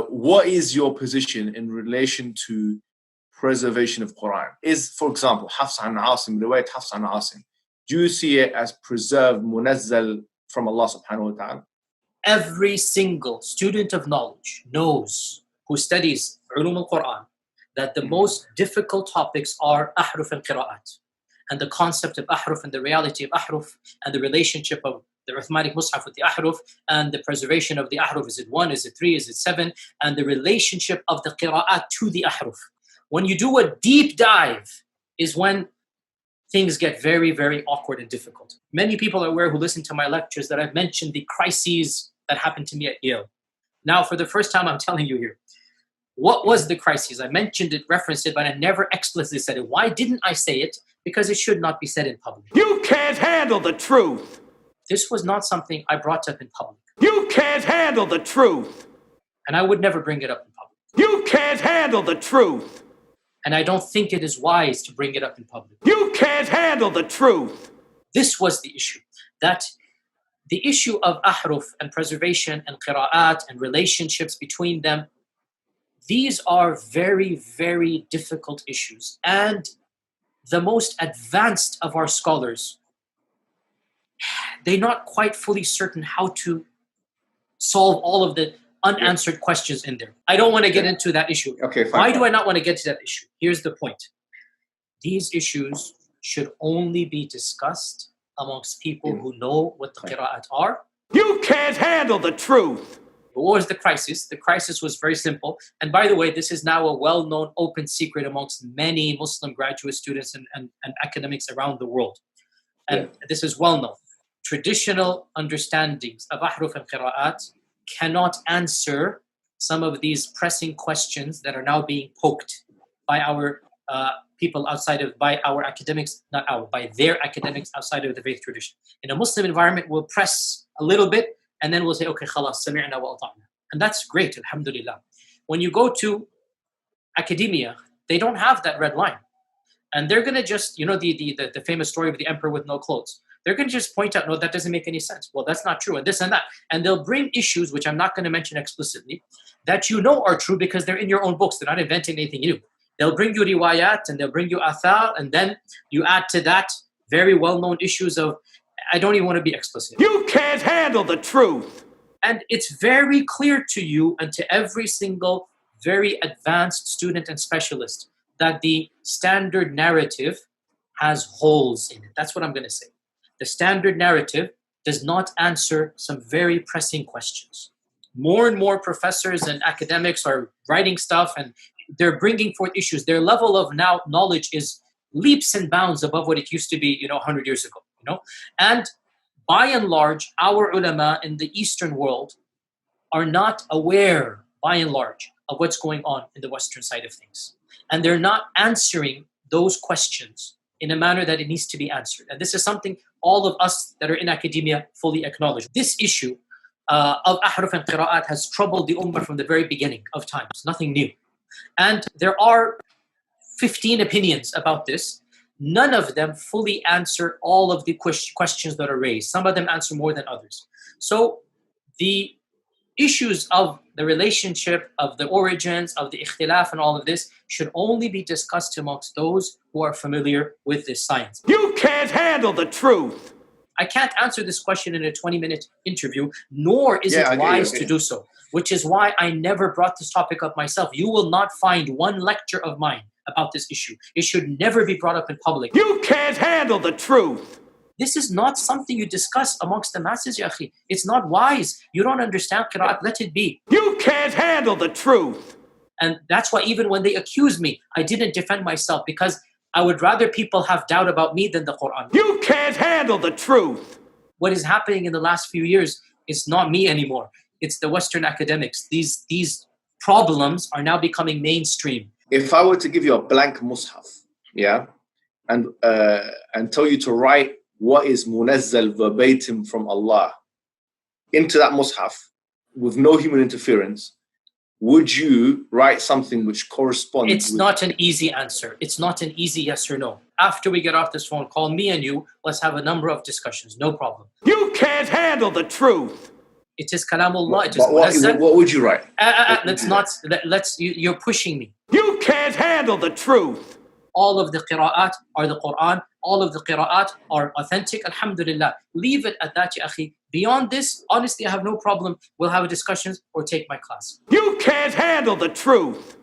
what is your position in relation to preservation of Quran? Is, for example, Hafs an Asim, riwayat Hafs an Asim, do you see it as preserved, munazzal from Allah subhanahu wa ta'ala? Every single student of knowledge knows, who studies ulum al-Quran, that the most difficult topics are ahruf and qira'at. And the concept of ahruf and the reality of ahruf and the relationship of the Uthmanic Mus'haf with the ahruf and the preservation of the ahruf. Is it 1? Is it 3? Is it 7? And the relationship of the qira'at to the ahruf. When you do a deep dive is when things get very, very awkward and difficult. Many people are aware who listen to my lectures that I've mentioned the crises that happened to me at Yale. Now, for the first time, I'm telling you here, what was the crisis? I mentioned it, referenced it, but I never explicitly said it. Why didn't I say it? Because it should not be said in public. You can't handle the truth. This was not something I brought up in public. You can't handle the truth. And I would never bring it up in public. You can't handle the truth. And I don't think it is wise to bring it up in public. You can't handle the truth. This was the issue. That the issue of ahruf and preservation and qira'at and relationships between them, these are very, very difficult issues. And the most advanced of our scholars, they're not quite fully certain how to solve all of the unanswered questions in there. I don't want to get into that issue. Okay, fine. Why do I not want to get to that issue? Here's the point. These issues should only be discussed amongst people who know what the qira'at are. You can't handle the truth. What was the crisis? The crisis was very simple. And by the way, this is now a well-known open secret amongst many Muslim graduate students and academics around the world. And this is well-known. Traditional understandings of ahruf and qira'at cannot answer some of these pressing questions that are now being poked by our people outside of, by our academics, not our, by their academics outside of the faith tradition. In a Muslim environment, we'll press a little bit and then we'll say, okay, khalas, sami'na wa ata'na. And that's great, alhamdulillah. When you go to academia, they don't have that red line. And they're going to just, you know, the famous story of the emperor with no clothes. They're going to just point out, no, that doesn't make any sense. Well, that's not true, and this and that. And they'll bring issues, which I'm not going to mention explicitly, that you know are true because they're in your own books. They're not inventing anything new. They'll bring you riwayat and they'll bring you athar, and then you add to that very well-known issues of, I don't even want to be explicit. You can't handle the truth. And it's very clear to you and to every single very advanced student and specialist that the standard narrative has holes in it. That's what I'm going to say. The standard narrative does not answer some very pressing questions. More and more professors and academics are writing stuff and they're bringing forth issues. Their level of now knowledge is leaps and bounds above what it used to be, 100 years ago, And by and large, our ulama in the Eastern world are not aware, by and large, of what's going on in the Western side of things. And they're not answering those questions in a manner that it needs to be answered. And this is something all of us that are in academia fully acknowledge. This issue of ahruf and qira'at has troubled the ummah from the very beginning of times, nothing new. And there are 15 opinions about this. None of them fully answer all of the questions that are raised. Some of them answer more than others. So the issues of the relationship, of the origins, of the ikhtilaf and all of this should only be discussed amongst those who are familiar with this science. You can't handle the truth. I can't answer this question in a 20-minute interview, nor is it wise to do so, which is why I never brought this topic up myself. You will not find one lecture of mine about this issue. It should never be brought up in public. You can't handle the truth. This is not something you discuss amongst the masses, ya akhi. It's not wise. You don't understand qira'at, let it be. You can't handle the truth. And that's why even when they accuse me, I didn't defend myself, because I would rather people have doubt about me than the Quran. You can't handle the truth. What is happening in the last few years is not me anymore. It's the Western academics. These problems are now becoming mainstream. If I were to give you a blank mushaf, and tell you to write what is munazzal verbatim from Allah into that mushaf with no human interference, would you write something which corresponds? It's not an easy answer. It's not an easy yes or no. After we get off this phone call, me and you, let's have a number of discussions. No problem. You can't handle the truth. It is kalamullah. It is But munazzal. what would you write? You're pushing me. You can't handle the truth. All of the qira'at are the Quran. All of the qira'at are authentic. Alhamdulillah. Leave it at that, ya akhi. Beyond this, honestly, I have no problem. We'll have a discussion or take my class. You can't handle the truth.